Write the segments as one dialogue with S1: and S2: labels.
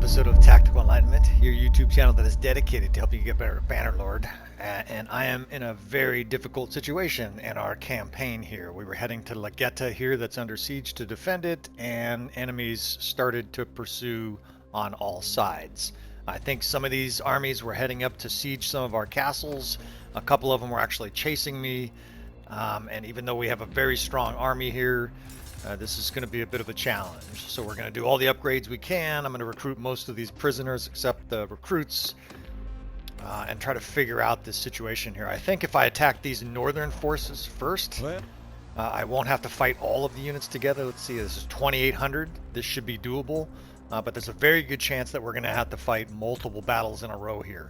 S1: episode of Tactical Enlightenment, your YouTube channel that is dedicated to helping you get better at Bannerlord. And I am in a very difficult situation in our campaign here. We were heading to Lagetta here that's under siege to defend it, and enemies started to pursue on all sides. I think some of these armies were heading up to siege some of our castles. A couple of them were actually chasing me. And even though we have a very strong army here, this is going to be a bit of a challenge. So we're going to do all the upgrades we can. I'm going to recruit most of these prisoners except the recruits and try to figure out this situation here. I think if I attack these northern forces first, I won't have to fight all of the units together. Let's see, this is 2,800. This should be doable, but there's a very good chance that we're going to have to fight multiple battles in a row here.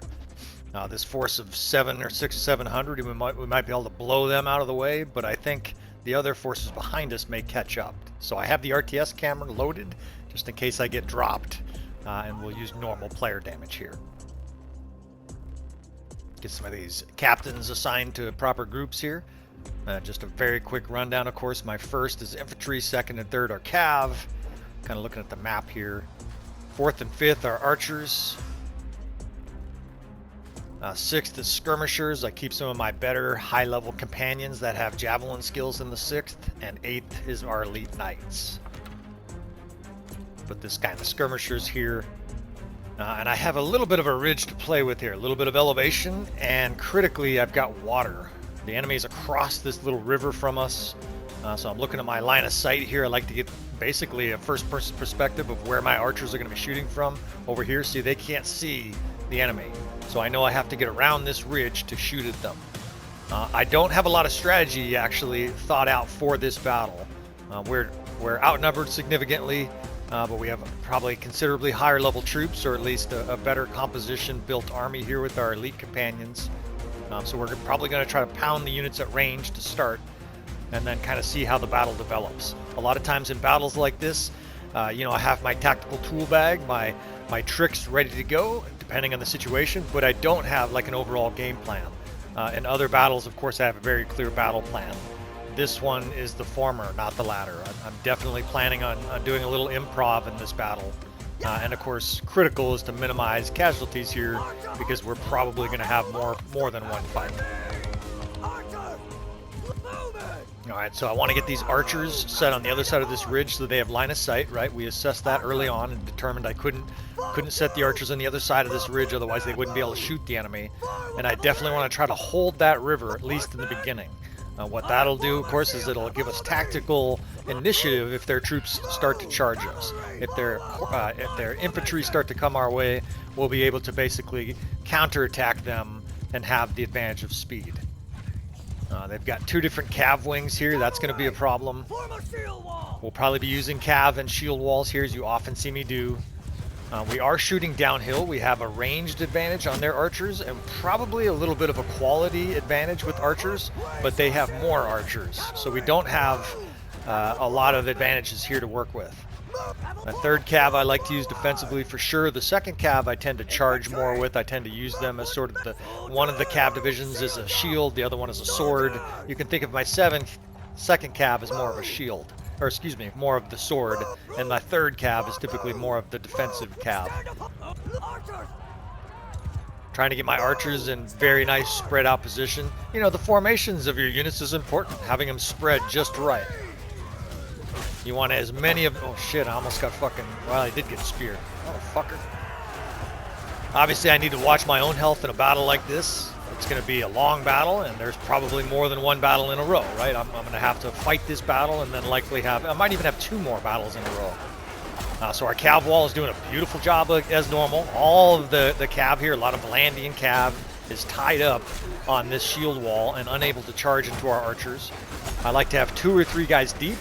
S1: This force of 700, we might be able to blow them out of the way, but I think the other forces behind us may catch up. So I have the RTS camera loaded just in case I get dropped, and we'll use normal player damage here. Get some of these captains assigned to proper groups here. Just a very quick rundown, of course. My first is infantry, second and third are cav. Kind of looking at the map here. Fourth and fifth are archers. Sixth is skirmishers. I keep some of my better high-level companions that have javelin skills in the sixth, and eighth is our elite knights. Put this kind of skirmishers here, and I have a little bit of a ridge to play with here, a little bit of elevation, and critically I've got water. The enemy is across this little river from us, so I'm looking at my line of sight here. I like to get basically a first-person perspective of where my archers are going to be shooting from. Over here, see, they can't see the enemy. So I know I have to get around this ridge to shoot at them. I don't have a lot of strategy actually thought out for this battle. We're outnumbered significantly, but we have probably considerably higher level troops, or at least a better composition built army here with our elite companions. So we're probably going to try to pound the units at range to start, and then kind of see how the battle develops. A lot of times in battles like this, I have my tactical tool bag, my tricks ready to go, depending on the situation, but I don't have like an overall game plan. In other battles, of course, I have a very clear battle plan. This one is the former, not the latter. I'm definitely planning on doing a little improv in this battle. And of course, critical is to minimize casualties here, because we're probably going to have more than one fight. Alright, so I want to get these archers set on the other side of this ridge so they have line of sight, right? We assessed that early on and determined I couldn't set the archers on the other side of this ridge, otherwise they wouldn't be able to shoot the enemy. And I definitely want to try to hold that river, at least in the beginning. What that'll do, of course, is it'll give us tactical initiative if their troops start to charge us. If their infantry start to come our way, we'll be able to basically counterattack them and have the advantage of speed. They've got two different cav wings here. That's going to be a problem. We'll probably be using cav and shield walls here, as you often see me do. We are shooting downhill. We have a ranged advantage on their archers, and probably a little bit of a quality advantage with archers, but they have more archers. So we don't have a lot of advantages here to work with. The third cav I like to use defensively for sure. The second cav I tend to charge more with. I tend to use them as sort of one of the cav divisions is a shield, the other one is a sword. You can think of my second cav as more of a shield, or excuse me, more of the sword, and my third cav is typically more of the defensive cav. Trying to get my archers in very nice spread out position. You know, the formations of your units is important, having them spread just right. You want as many of... Oh shit, I almost got fucking... Well, I did get speared. Oh, fucker. Obviously, I need to watch my own health in a battle like this. It's going to be a long battle, and there's probably more than one battle in a row, right? I'm going to have to fight this battle and then likely have... I might even have 2 more battles in a row. So our cav wall is doing a beautiful job as normal. All of the cav here, a lot of Valandian cav, is tied up on this shield wall and unable to charge into our archers. I like to have 2 or 3 guys deep.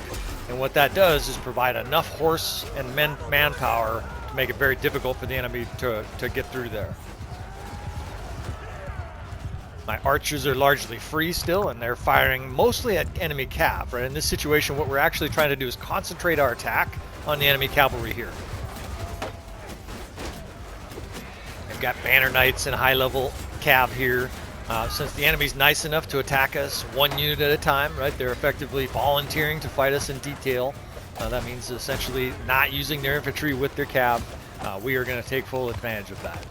S1: And what that does is provide enough horse and manpower to make it very difficult for the enemy to get through there. My archers are largely free still, and they're firing mostly at enemy cav. Right? In this situation, what we're actually trying to do is concentrate our attack on the enemy cavalry here. I've got banner knights and high-level cav here. Since the enemy's nice enough to attack us 1 unit at a time, right? They're effectively volunteering to fight us in detail. That means essentially not using their infantry with their cav. we are going to take full advantage of that.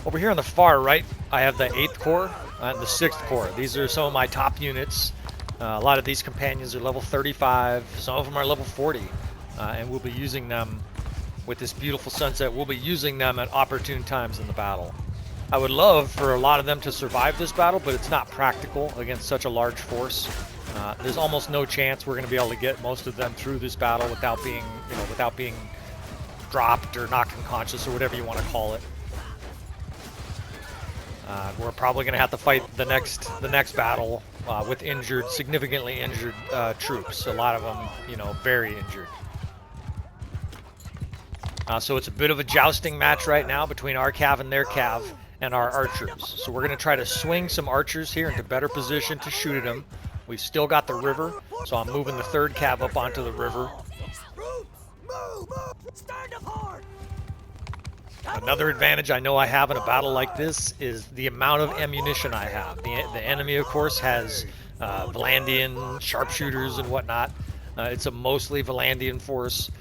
S1: Over here on the far right, I have the 8th Corps and the 6th Corps. These are some of my top units. A lot of these companions are level 35. Some of them are level 40. And we'll be using them with this beautiful sunset. We'll be using them at opportune times in the battle. I would love for a lot of them to survive this battle, but it's not practical against such a large force. There's almost no chance we're going to be able to get most of them through this battle without being, without being dropped or knocked unconscious or whatever you want to call it. We're probably going to have to fight the next battle with significantly injured troops. A lot of them, very injured. So it's a bit of a jousting match right now between our cav and their cav and our archers. So we're going to try to swing some archers here into better position to shoot at them. We've still got the river, so I'm moving the 3rd cav up onto the river. Another advantage I know I have in a battle like this is the amount of ammunition I have. The enemy, of course, has Valandian sharpshooters and whatnot. It's a mostly Valandian force.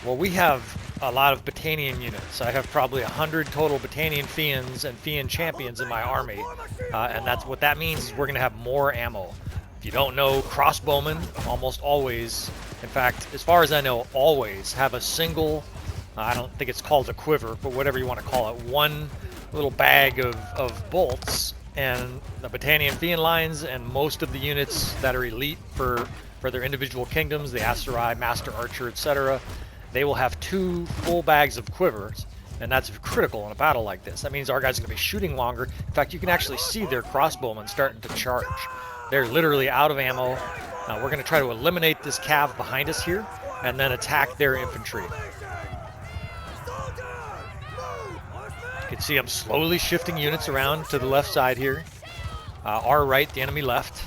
S1: Well, we have a lot of Battanian units. I have probably 100 total Battanian Fiends and Fiend champions in my army. And that's what that means is we're going to have more ammo. If you don't know, crossbowmen almost always, in fact, as far as I know, always have a single, I don't think it's called a quiver, but whatever you want to call it, one little bag of bolts. And the Battanian Fiend lines and most of the units that are elite for their individual kingdoms, the Aserai, Master Archer, etc., they will have 2 full bags of quivers, and that's critical in a battle like this. That means our guys are going to be shooting longer. In fact, you can actually see their crossbowmen starting to charge. They're literally out of ammo. We're going to try to eliminate this cav behind us here, and then attack their infantry. You can see I'm slowly shifting units around to the left side here. Our right, the enemy left.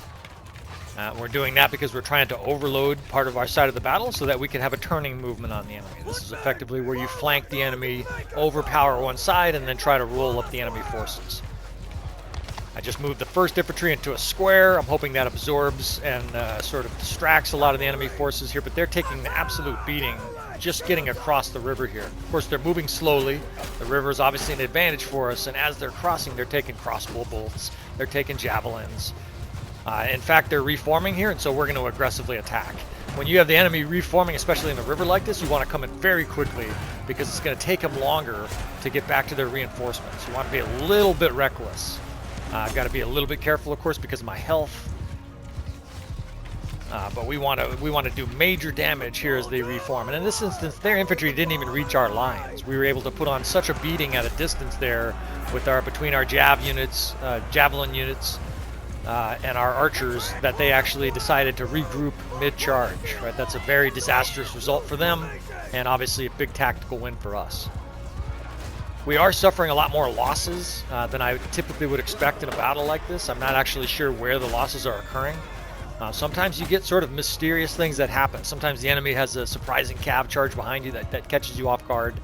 S1: We're doing that because we're trying to overload part of our side of the battle so that we can have a turning movement on the enemy. This is effectively where you flank the enemy, overpower one side, and then try to roll up the enemy forces. I just moved the 1st infantry into a square. I'm hoping that absorbs and sort of distracts a lot of the enemy forces here, but they're taking an absolute beating just getting across the river here. Of course, they're moving slowly. The river is obviously an advantage for us, and as they're crossing, they're taking crossbow bolts. They're taking javelins. In fact, they're reforming here, and so we're going to aggressively attack. When you have the enemy reforming, especially in a river like this, you want to come in very quickly because it's going to take them longer to get back to their reinforcements. You want to be a little bit reckless. I've got to be a little bit careful, of course, because of my health. But we want to do major damage here as they reform. And in this instance, their infantry didn't even reach our lines. We were able to put on such a beating at a distance there with between our javelin units. And our archers that they actually decided to regroup mid-charge. Right, that's a very disastrous result for them, and obviously a big tactical win for us. We are suffering a lot more losses than I typically would expect in a battle like this. I'm not actually sure where the losses are occurring. Sometimes you get sort of mysterious things that happen. Sometimes the enemy has a surprising cav charge behind you that catches you off guard.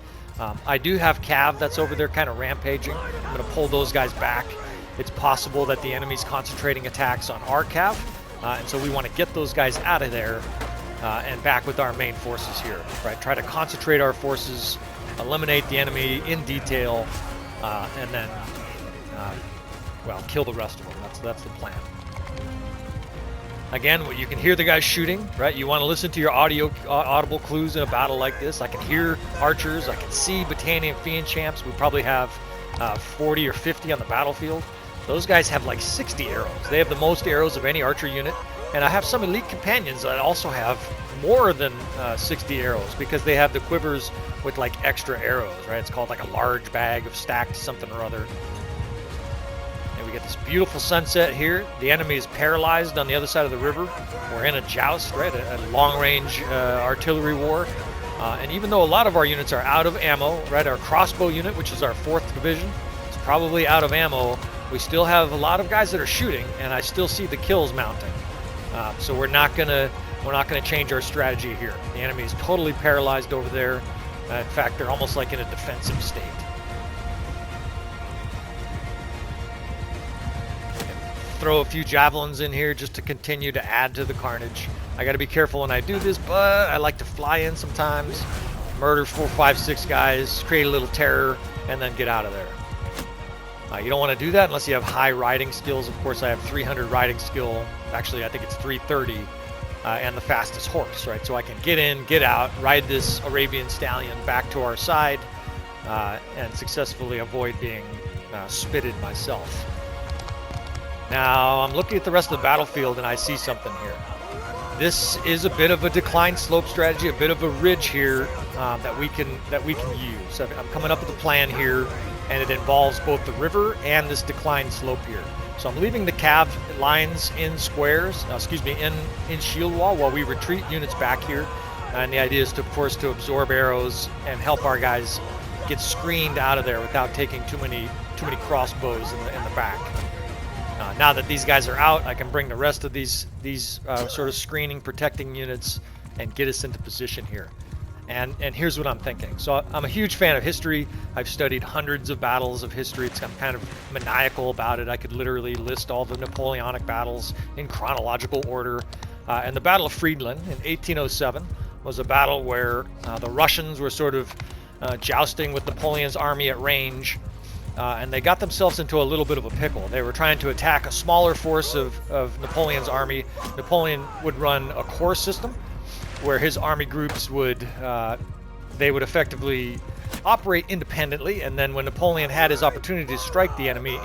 S1: I do have cav that's over there kind of rampaging. I'm going to pull those guys back. It's possible that the enemy's concentrating attacks on our cav, and so we want to get those guys out of there and back with our main forces here. Right? Try to concentrate our forces, eliminate the enemy in detail, and then, well, kill the rest of them. That's the plan. Again, you can hear the guys shooting, right? You want to listen to your audible clues in a battle like this. I can hear archers. I can see Battanian Fiend champs. We probably have 40 or 50 on the battlefield. Those guys have like 60 arrows. They have the most arrows of any archer unit. And I have some elite companions that also have more than 60 arrows because they have the quivers with like extra arrows, right? It's called like a large bag of stacked something or other. And we get this beautiful sunset here. The enemy is paralyzed on the other side of the river. We're in a joust, right? A long-range artillery war. And even though a lot of our units are out of ammo, right? Our crossbow unit, which is our 4th division, is probably out of ammo. We still have a lot of guys that are shooting, and I still see the kills mounting. So we're not gonna change our strategy here. The enemy is totally paralyzed over there. In fact, they're almost like in a defensive state. Throw a few javelins in here just to continue to add to the carnage. I got to be careful when I do this, but I like to fly in sometimes. murder 4, 5, 6 guys, create a little terror, and then get out of there. You don't want to do that unless you have high riding skills. Of course, I have 300 riding skill. Actually, I think it's 330, and the fastest horse, right? So I can get in, get out, ride this Arabian stallion back to our side, and successfully avoid being spitted myself. Now, I'm looking at the rest of the battlefield, and I see something here. This is a bit of a decline slope strategy, a bit of a ridge here that we can use. I'm coming up with a plan here, and it involves both the river and this decline slope here. So I'm leaving the cav lines in squares, in shield wall while we retreat units back here. And the idea is, of course, to absorb arrows and help our guys get screened out of there without taking too many crossbows in the back. Now that these guys are out, I can bring the rest of these sort of screening, protecting units and get us into position here. And here's what I'm thinking. So I'm a huge fan of history. I've studied hundreds of battles of history. I'm kind of maniacal about it. I could literally list all the Napoleonic battles in chronological order. And the Battle of Friedland in 1807 was a battle where the Russians were sort of jousting with Napoleon's army at range. And they got themselves into a little bit of a pickle. They were trying to attack a smaller force of Napoleon's army. Napoleon would run a corps system where his army groups would effectively operate independently, and then when Napoleon had his opportunity to strike the enemy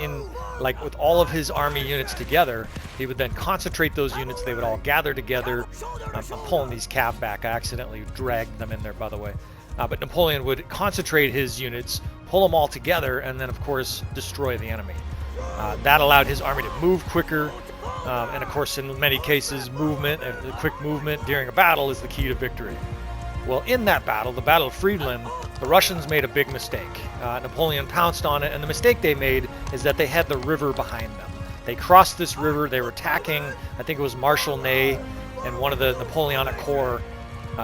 S1: with all of his army units together, he would then concentrate those units. They would all gather together. I'm pulling these cav back. I accidentally dragged them in there, by the way. But Napoleon would concentrate his units, pull them all together, and then, of course, destroy the enemy. That allowed his army to move quicker, and, of course, in many cases, quick movement during a battle is the key to victory. Well, in that battle, the Battle of Friedland, the Russians made a big mistake. Napoleon pounced on it, and the mistake they made is that they had the river behind them. They crossed this river. They were attacking, I think it was Marshal Ney and one of the Napoleonic Corps.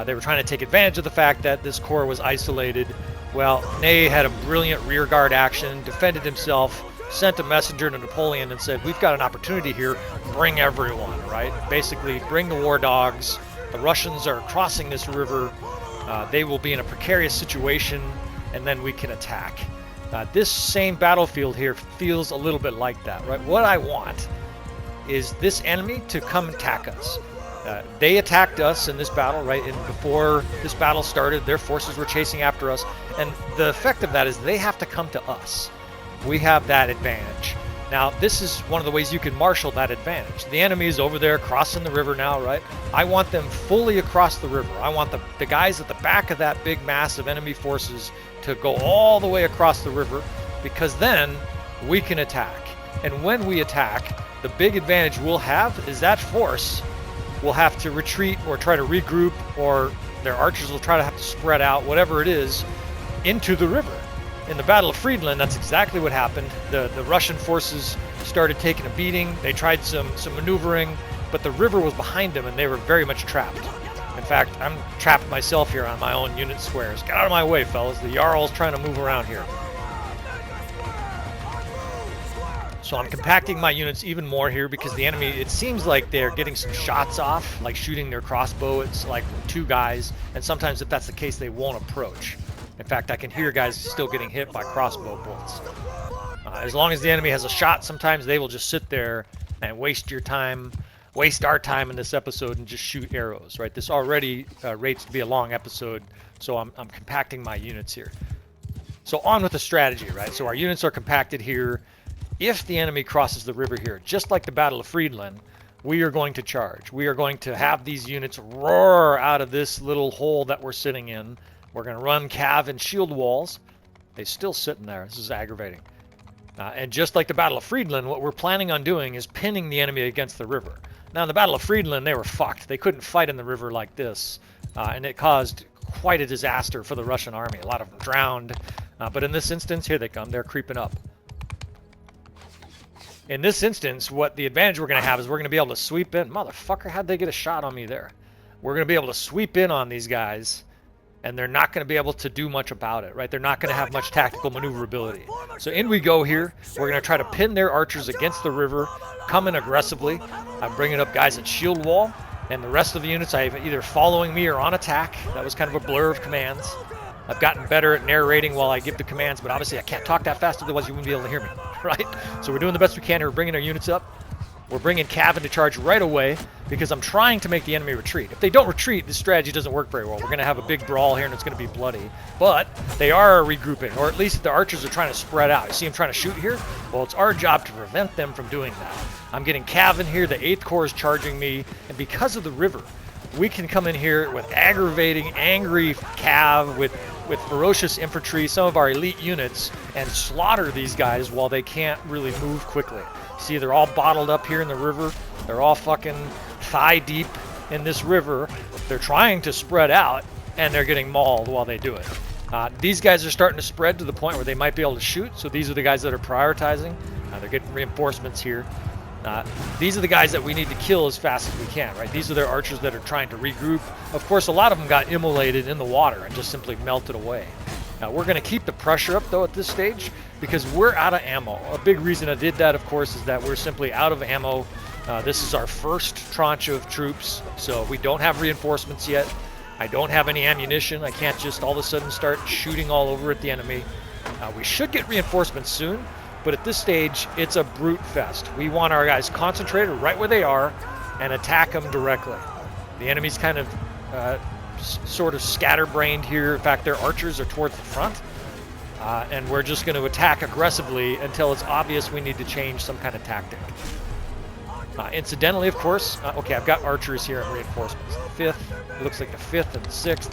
S1: They were trying to take advantage of the fact that this corps was isolated. Well, Ney had a brilliant rearguard action, defended himself, sent a messenger to Napoleon and said, we've got an opportunity here, bring everyone, right? Basically, bring the war dogs. The Russians are crossing this river. They will be in a precarious situation, and then we can attack. This same battlefield here feels a little bit like that, right? What I want is this enemy to come attack us. They attacked us in this battle, right? And before this battle started, their forces were chasing after us. And the effect of that is they have to come to us. We have that advantage. Now, this is one of the ways you can marshal that advantage. The enemy is over there crossing the river now, right? I want them fully across the river. I want the guys at the back of that big mass of enemy forces to go all the way across the river, because then we can attack. And when we attack, the big advantage we'll have is that force will have to retreat or try to regroup, or their archers will try to have to spread out, whatever it is, into the river. In the Battle of Friedland, that's exactly what happened. The Russian forces started taking a beating. They tried some maneuvering, but the river was behind them, and they were very much trapped. In fact, I'm trapped myself here on my own unit squares. Get out of my way, fellas. The Jarls trying to move around here. So I'm compacting my units even more here because the enemy, it seems like they're getting some shots off, like shooting their crossbow. It's like 2 guys, and sometimes if that's the case, they won't approach. In fact, I can hear guys still getting hit by crossbow bolts. As long as the enemy has a shot, sometimes they will just sit there and waste our time in this episode and just shoot arrows, right? This already rates to be a long episode, so I'm compacting my units here. So on with the strategy, right? So our units are compacted here. If the enemy crosses the river here, just like the Battle of Friedland, we are going to charge. We are going to have these units roar out of this little hole that we're sitting in. We're going to run cav and shield walls. They're still sitting there. This is aggravating. And just like the Battle of Friedland, what we're planning on doing is pinning the enemy against the river. Now, in the Battle of Friedland, they were fucked. They couldn't fight in the river like this, and it caused quite a disaster for the Russian army. A lot of them drowned. But in this instance, here they come. They're creeping up. In this instance, what the advantage we're going to have is we're going to be able to sweep in. Motherfucker, how'd they get a shot on me there? We're going to be able to sweep in on these guys, and they're not going to be able to do much about it, right? They're not going to have much tactical maneuverability. So in we go here. We're going to try to pin their archers against the river, come in aggressively. I'm bringing up guys at shield wall, and the rest of the units I have either following me or on attack. That was kind of a blur of commands. I've gotten better at narrating while I give the commands, but obviously I can't talk that fast, otherwise you wouldn't be able to hear me, right? So we're doing the best we can here. We're bringing our units up. We're bringing Cav into charge right away because I'm trying to make the enemy retreat. If they don't retreat, this strategy doesn't work very well. We're going to have a big brawl here and it's going to be bloody. But they are regrouping, or at least the archers are trying to spread out. You see them trying to shoot here? Well, it's our job to prevent them from doing that. I'm getting Cav in here. The 8th Corps is charging me. And because of the river, we can come in here with aggravating, angry Cav, with ferocious infantry, some of our elite units, and slaughter these guys while they can't really move quickly. See, they're all bottled up here in the river. They're all fucking thigh deep in this river. They're trying to spread out, and they're getting mauled while they do it. These guys are starting to spread to the point where they might be able to shoot, so these are the guys that are prioritizing. They're getting reinforcements here. These are the guys that we need to kill as fast as we can, right? These are their archers that are trying to regroup. Of course, a lot of them got immolated in the water and just simply melted away. Now, we're going to keep the pressure up, though, at this stage because we're out of ammo. A big reason I did that, of course, is that we're simply out of ammo. This is our first tranche of troops, so we don't have reinforcements yet. I don't have any ammunition. I can't just all of a sudden start shooting all over at the enemy. We should get reinforcements soon, but at this stage, it's a brute fest. We want our guys concentrated right where they are and attack them directly. The enemy's kind of sort of scatterbrained here. In fact, their archers are towards the front, and we're just going to attack aggressively until it's obvious we need to change some kind of tactic. Incidentally, of course, okay, I've got archers here and reinforcements. The 5th, it looks like the 5th and the 6th.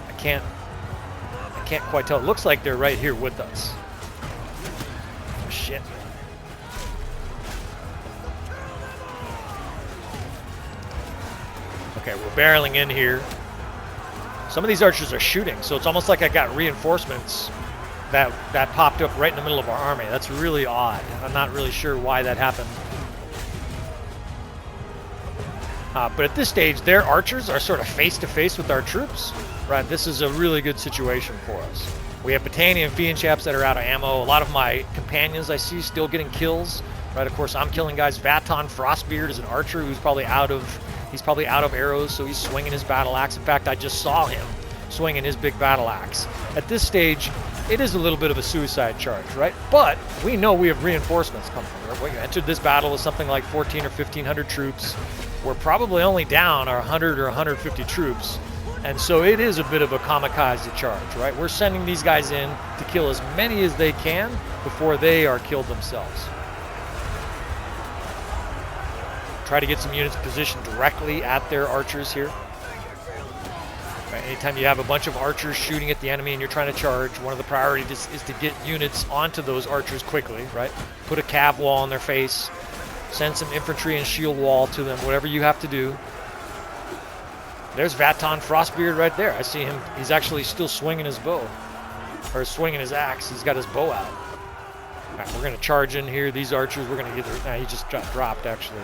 S1: I can't quite tell. It looks like they're right here with us. Oh, shit. Okay, we're barreling in here. Some of these archers are shooting, so it's almost like I got reinforcements that popped up right in the middle of our army. That's really odd. I'm not really sure why that happened. But at this stage, their archers are sort of face-to-face with our troops. Right, this is a really good situation for us. We have Battania and Fiend Chaps that are out of ammo. A lot of my companions I see still getting kills. Right, of course, I'm killing guys. Vaton Frostbeard is an archer who's probably out of arrows, so he's swinging his battle axe. In fact, I just saw him swinging his big battle axe. At this stage, it is a little bit of a suicide charge, right? But we know we have reinforcements coming. We entered this battle with something like 1,400 or 1,500 troops. We're probably only down our 100 or 150 troops. And so it is a bit of a kamikaze charge, right? We're sending these guys in to kill as many as they can before they are killed themselves. Try to get some units positioned directly at their archers here. Right, anytime you have a bunch of archers shooting at the enemy and you're trying to charge, one of the priorities is to get units onto those archers quickly, right? Put a cav wall on their face, send some infantry and shield wall to them, whatever you have to do. There's Vaton Frostbeard right there. I see him. He's actually still swinging his bow, or swinging his axe. He's got his bow out. All right, we're going to charge in here. These archers, we're going to get their... he just got dropped, actually.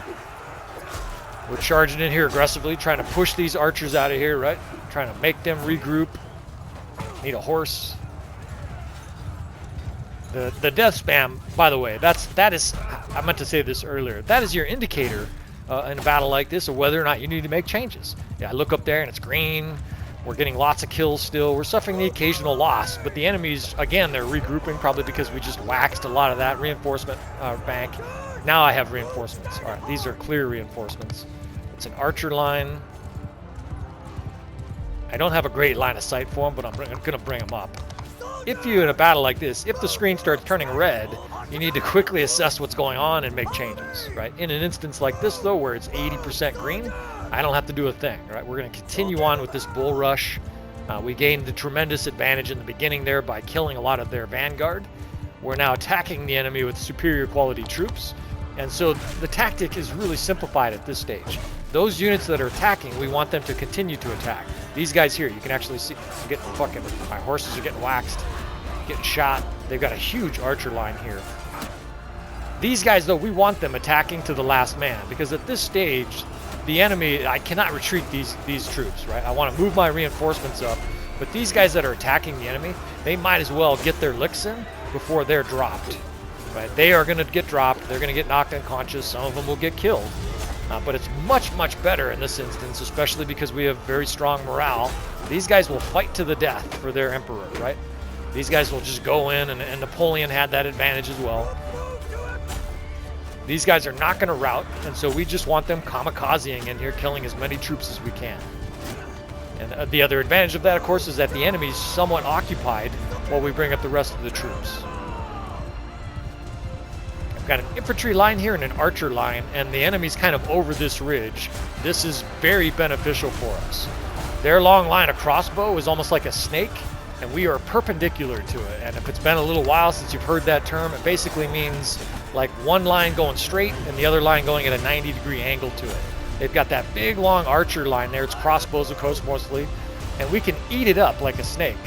S1: We're charging in here aggressively, trying to push these archers out of here, right? Trying to make them regroup. Need a horse. The death spam, by the way, that is, I meant to say this earlier, that is your indicator in a battle like this of whether or not you need to make changes. Yeah, I look up there and it's green. We're getting lots of kills still. We're suffering the occasional loss, but the enemies, again, they're regrouping probably because we just waxed a lot of that reinforcement bank. Now I have reinforcements. All right, these are clear reinforcements. It's an archer line. I don't have a great line of sight for them, but I'm going to bring them up. If you, in a battle like this, if the screen starts turning red, you need to quickly assess what's going on and make changes, right? In an instance like this, though, where it's 80% green, I don't have to do a thing, right? We're going to continue on with this bull rush. We gained the tremendous advantage in the beginning there by killing a lot of their vanguard. We're now attacking the enemy with superior quality troops, and so the tactic is really simplified at this stage. Those units that are attacking, we want them to continue to attack. These guys here, you can actually see, I'm getting fucking, my horses are getting waxed, getting shot. They've got a huge archer line here. These guys, though, we want them attacking to the last man, because at this stage, the enemy, I cannot retreat these troops, right? I want to move my reinforcements up, but these guys that are attacking the enemy, they might as well get their licks in before they're dropped, right? They are going to get dropped. They're going to get knocked unconscious. Some of them will get killed. But it's much, much better in this instance, especially because we have very strong morale. These guys will fight to the death for their emperor, right? These guys will just go in, and Napoleon had that advantage as well. These guys are not going to rout, and so we just want them kamikazing in here, killing as many troops as we can. And the other advantage of that, of course, is that the enemy's somewhat occupied while we bring up the rest of the troops. I've got an infantry line here and an archer line, and the enemy's kind of over this ridge. This is very beneficial for us. Their long line of crossbow is almost like a snake, and we are perpendicular to it. And if it's been a little while since you've heard that term, it basically means like one line going straight and the other line going at a 90-degree angle to it. They've got that big, long archer line there. It's crossbows, of course, mostly. And we can eat it up like a snake.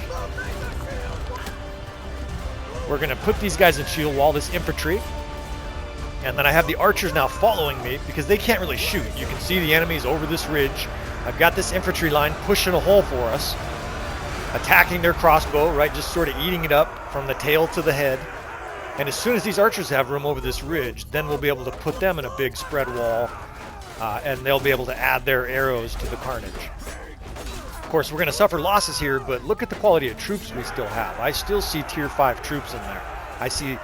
S1: We're going to put these guys in shield wall, this infantry. And then I have the archers now following me because they can't really shoot. You can see the enemies over this ridge. I've got this infantry line pushing a hole for us. Attacking their crossbow, right? Just sort of eating it up from the tail to the head. And as soon as these archers have room over this ridge, then we'll be able to put them in a big spread wall. And they'll be able to add their arrows to the carnage. Of course, we're going to suffer losses here, but look at the quality of troops we still have. I still see tier 5 troops in there. I see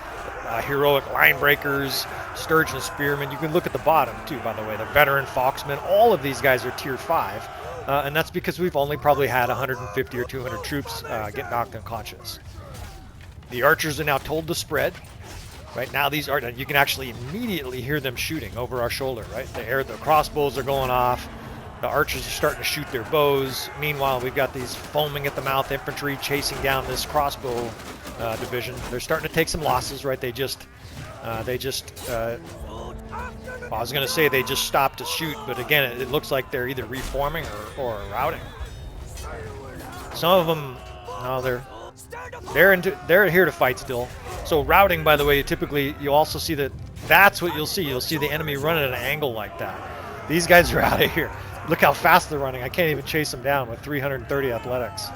S1: heroic line breakers, Sturgian spearmen. You can look at the bottom too, by the way. The veteran foxmen. All of these guys are tier 5. And that's because we've only probably had 150 or 200 troops get knocked unconscious. The archers are now told to spread. Right now, these are, you can actually immediately hear them shooting over our shoulder, right? The crossbows are going off. The archers are starting to shoot their bows. Meanwhile, we've got these foaming at the mouth infantry chasing down this crossbow division. They're starting to take some losses, right? I was going to say they just stopped to shoot, but again, it looks like they're either reforming or routing. Some of them, no, they're here to fight still. So routing, by the way, typically you also see that's what you'll see. You'll see the enemy run at an angle like that. These guys are out of here. Look how fast they're running. I can't even chase them down with 330 athletics.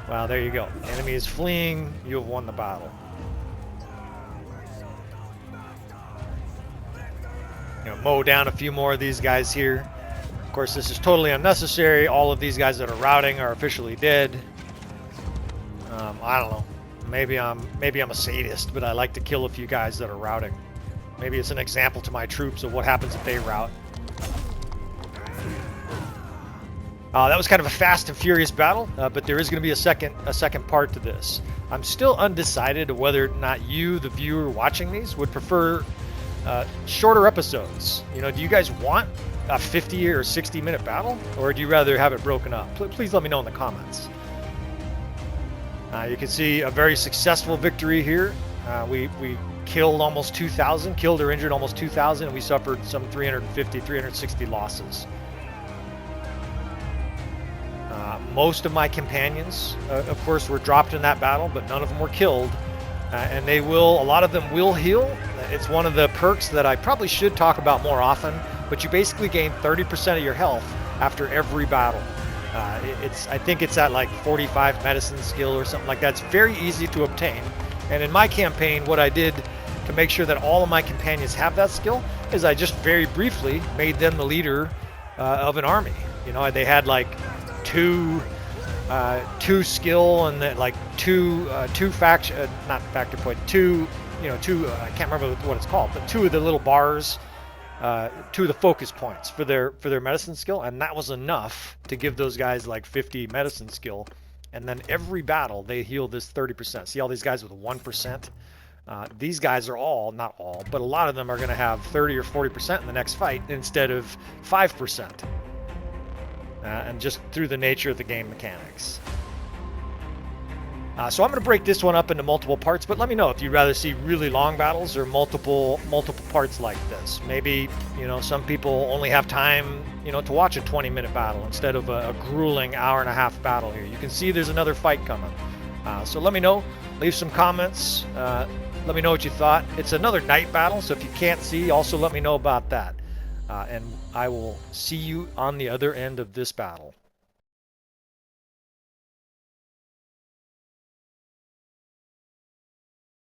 S1: Wow, there you go. The enemy is fleeing. You have won the battle. Mow down a few more of these guys here. Of course, this is totally unnecessary. All of these guys that are routing are officially dead. I don't know. Maybe I'm a sadist, but I like to kill a few guys that are routing. Maybe it's an example to my troops of what happens if they rout. That was kind of a fast and furious battle, but there is going to be a second part to this. I'm still undecided of whether or not you, the viewer watching these, would prefer shorter episodes. Do you guys want a 50 or 60-minute battle, or do you rather have it broken up? Please let me know in the comments. You can see a very successful victory here. We killed almost 2,000, killed or injured almost 2,000, and we suffered some 350, 360 losses. Most of my companions, of course, were dropped in that battle, but none of them were killed. And a lot of them will heal. It's one of the perks that I probably should talk about more often, but you basically gain 30% of your health after every battle. I think it's at like 45 medicine skill or something like that. It's very easy to obtain. And in my campaign, what I did to make sure that all of my companions have that skill is I just very briefly made them the leader of an army. They had like two skill and then like two faction, not factor point, two I can't remember what it's called, but two of the little bars, two of the focus points for their medicine skill, and that was enough to give those guys like 50 medicine skill. And then every battle they heal this 30%. See all these guys with 1%? These guys are all, not all, but a lot of them are going to have 30 or 40% in the next fight instead of 5%. And just through the nature of the game mechanics. So I'm going to break this one up into multiple parts, but let me know if you'd rather see really long battles or multiple parts like this. Maybe, some people only have time, to watch a 20-minute battle instead of a grueling hour-and-a-half battle here. You can see there's another fight coming. So let me know. Leave some comments. Let me know what you thought. It's another night battle, so if you can't see, also let me know about that. And I will see you on the other end of this battle.